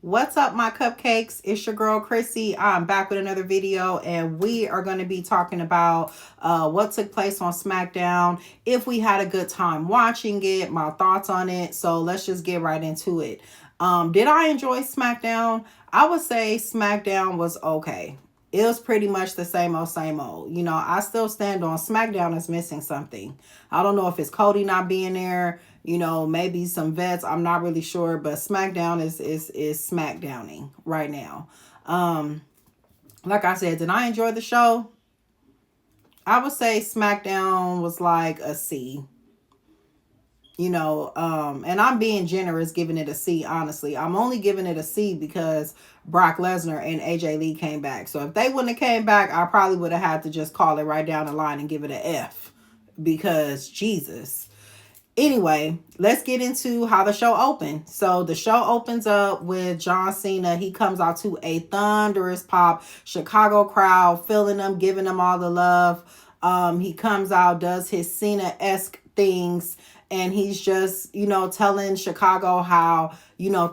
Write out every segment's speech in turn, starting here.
What's up, my cupcakes? It's your girl Chrissy. I'm back with another video, and we are going to be talking about what took place on Smackdown, if we had a good time watching it, my thoughts on it. So let's just get right into it. Did I enjoy Smackdown? I would say Smackdown was okay. It was pretty much the same old, same old. You know, I still stand on Smackdown is missing something. I don't know if it's Cody not being there, you know, maybe some vets. I'm not really sure, but SmackDown is SmackDowning right now. Like I said, did I enjoy the show? I would say SmackDown was like a C. And I'm being generous giving it a C, honestly. I'm only giving it a C because Brock Lesnar and AJ Lee came back. So if they wouldn't have came back, I probably would have had to just call it right down the line and give it an F, because Jesus. Anyway, let's get into how the show opened. So the show opens up with John Cena. He comes out to a thunderous pop. Chicago crowd filling them, giving them all the love. He comes out, does his Cena-esque things, and he's just, telling Chicago how,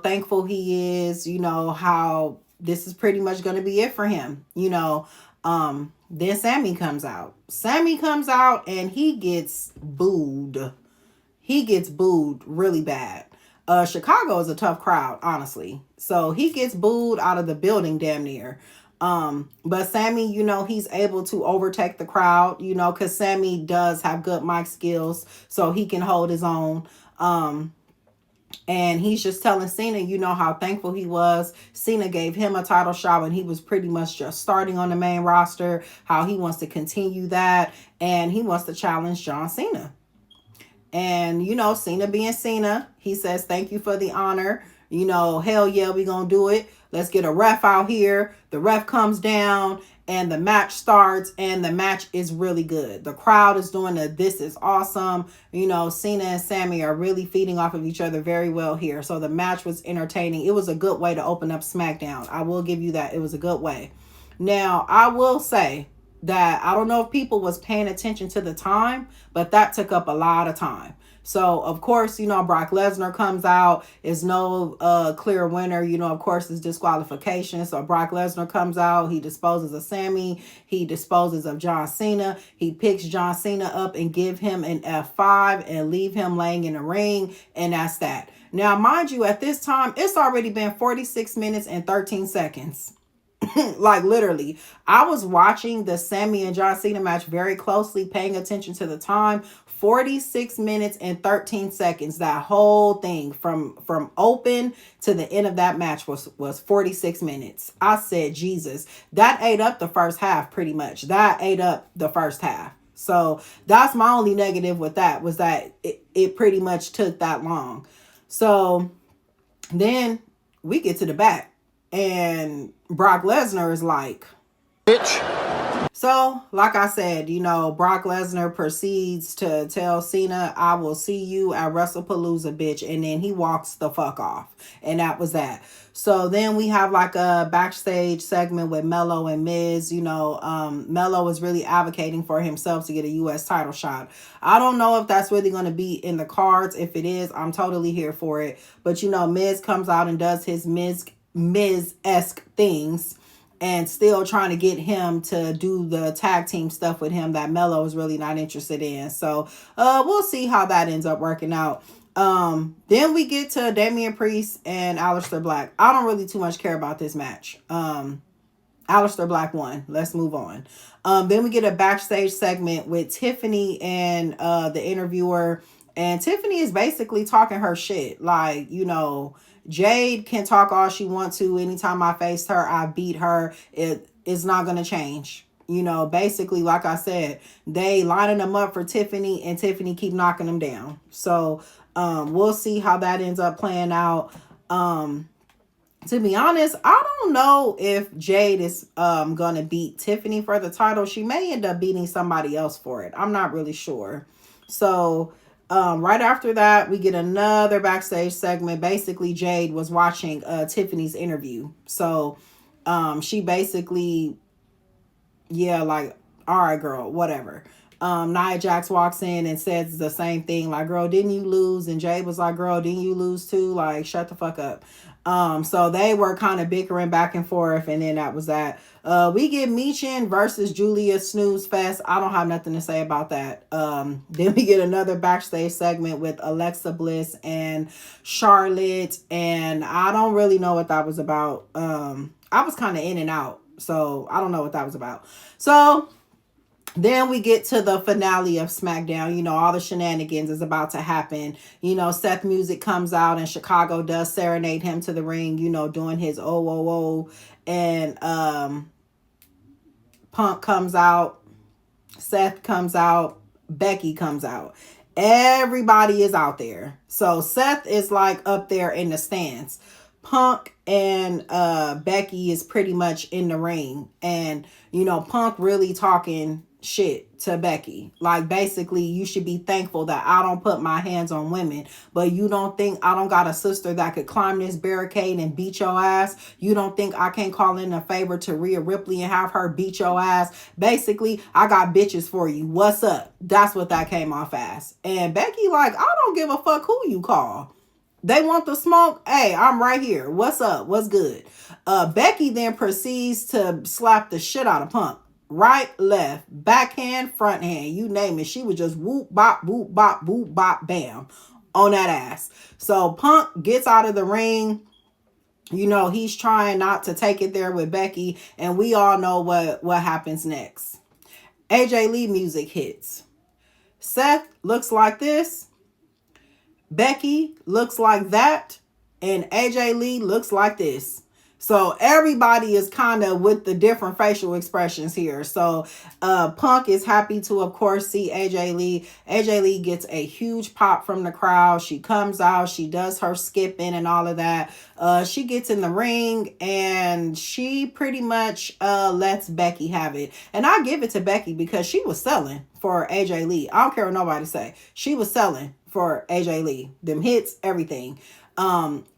thankful he is, how this is pretty much going to be it for him, Then Sammy comes out. Sammy comes out and he gets booed. He gets booed really bad. Chicago is a tough crowd, honestly. So he gets booed out of the building damn near. But Sammy, he's able to overtake the crowd, because Sammy does have good mic skills, so he can hold his own. And he's just telling Cena, how thankful he was. Cena gave him a title shot when he was pretty much just starting on the main roster, how he wants to continue that, and he wants to challenge John Cena. And, Cena being Cena, he says, thank you for the honor. Hell yeah, we gonna do it. Let's get a ref out here. The ref comes down and the match starts, and the match is really good. The crowd is doing this is awesome. Cena and Sammy are really feeding off of each other very well here. So the match was entertaining. It was a good way to open up SmackDown. I will give you that. It was a good way. Now, I will say that I don't know if people was paying attention to the time, but that took up a lot of time. So, of course, Brock Lesnar comes out. Is no clear winner. Of course, it's disqualification. So Brock Lesnar comes out. He disposes of Sammy. He disposes of John Cena. He picks John Cena up and give him an F5 and leave him laying in the ring. And that's that. Now, mind you, at this time, it's already been 46 minutes and 13 seconds. Like, literally, I was watching the Sammy and John Cena match very closely, paying attention to the time. 46 minutes and 13 seconds. That whole thing from open to the end of that match was 46 minutes. I said, Jesus, that ate up the first half pretty much. That ate up the first half. So that's my only negative with that, was that it pretty much took that long. So then we get to the back. And Brock Lesnar is like, bitch. So, like I said, Brock Lesnar proceeds to tell Cena, I will see you at WrestlePalooza, bitch. And then he walks the fuck off. And that was that. So then we have like a backstage segment with Mello and Miz. Mello is really advocating for himself to get a U.S. title shot. I don't know if that's really going to be in the cards. If it is, I'm totally here for it. But, Miz comes out and does his Miz-esque things, and still trying to get him to do the tag team stuff with him that Mello is really not interested in. So we'll see how that ends up working out. Then we get to Damian Priest and Aleister Black. I don't really too much care about this match. Aleister Black won. Let's move on. Then we get a backstage segment with Tiffany and the interviewer. And Tiffany is basically talking her shit. Like, Jade can talk all she wants to. Anytime I faced her, I beat her. It's not going to change. Basically, like I said, they lining them up for Tiffany, and Tiffany keep knocking them down. So we'll see how that ends up playing out. To be honest, I don't know if Jade is going to beat Tiffany for the title. She may end up beating somebody else for it. I'm not really sure. So right after that, we get another backstage segment. Basically, Jade was watching Tiffany's interview. So she basically, like, all right, girl, whatever. Nia Jax walks in and says the same thing. Like, girl, didn't you lose? And Jade was like, girl, didn't you lose too? Like, shut the fuck up. So they were kind of bickering back and forth, and then that was that. We get Michin versus Julia Snooze Fest. I don't have nothing to say about that. Then we get another backstage segment with Alexa Bliss and Charlotte, and I don't really know what that was about. I was kind of in and out, so I don't know what that was about. So then we get to the finale of SmackDown. You know, all the shenanigans is about to happen. You know, Seth music comes out and Chicago does serenade him to the ring, you know, doing his oh, oh, oh. And Punk comes out. Seth comes out. Becky comes out. Everybody is out there. So Seth is like up there in the stands. Punk and Becky is pretty much in the ring. And, you know, Punk really talking shit to Becky. Like, basically, you should be thankful that I don't put my hands on women, but you don't think I don't got a sister that could climb this barricade and beat your ass? You don't think I can't call in a favor to Rhea Ripley and have her beat your ass? Basically, I got bitches for you. What's up? That's what that came off as. And Becky like, I don't give a fuck who you call. They want the smoke? Hey, I'm right here. What's up? What's good? Becky then proceeds to slap the shit out of Punk. Right, left, backhand, front hand, you name it. She was just whoop, bop, whoop, bop, whoop, bop, bam on that ass. So Punk gets out of the ring. You know, he's trying not to take it there with Becky. And we all know what happens next. AJ Lee music hits. Seth looks like this. Becky looks like that. And AJ Lee looks like this. So everybody is kind of with the different facial expressions here. So Punk is happy to, of course, see AJ Lee. AJ Lee gets a huge pop from the crowd. She comes out. She does her skipping and all of that. She gets in the ring and she pretty much lets Becky have it. And I give it to Becky because she was selling for AJ Lee. I don't care what nobody say. She was selling for AJ Lee. Them hits, everything.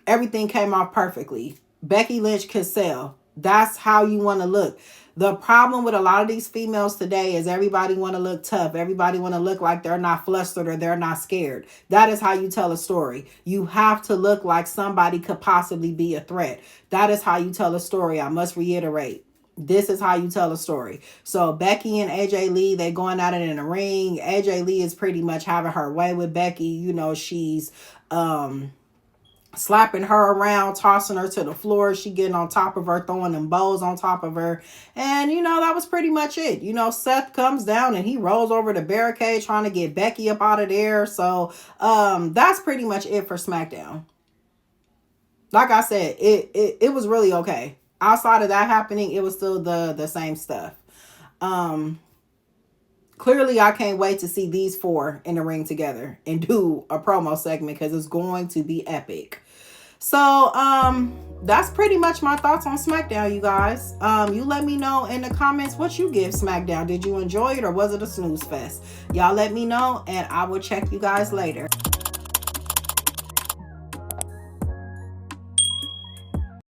Everything came off perfectly. Becky Lynch could sell. That's how you want to look. The problem with a lot of these females today is everybody want to look tough. Everybody want to look like they're not flustered or they're not scared. That is how you tell a story. You have to look like somebody could possibly be a threat. That is how you tell a story. I must reiterate. This is how you tell a story. So Becky and AJ Lee, they going at it in the ring. AJ Lee is pretty much having her way with Becky. You know, she's slapping her around, tossing her to the floor. She getting on top of her, throwing them bows on top of her. And, you know, that was pretty much it. You know, Seth comes down and he rolls over the barricade trying to get Becky up out of there. So that's pretty much it for SmackDown. Like I said, it was really okay. Outside of that happening, it was still the same stuff. Clearly, I can't wait to see these four in the ring together and do a promo segment because it's going to be epic. So, that's pretty much my thoughts on SmackDown, you guys. You let me know in the comments what you give SmackDown. Did you enjoy it or was it a snooze fest? Y'all let me know and I will check you guys later.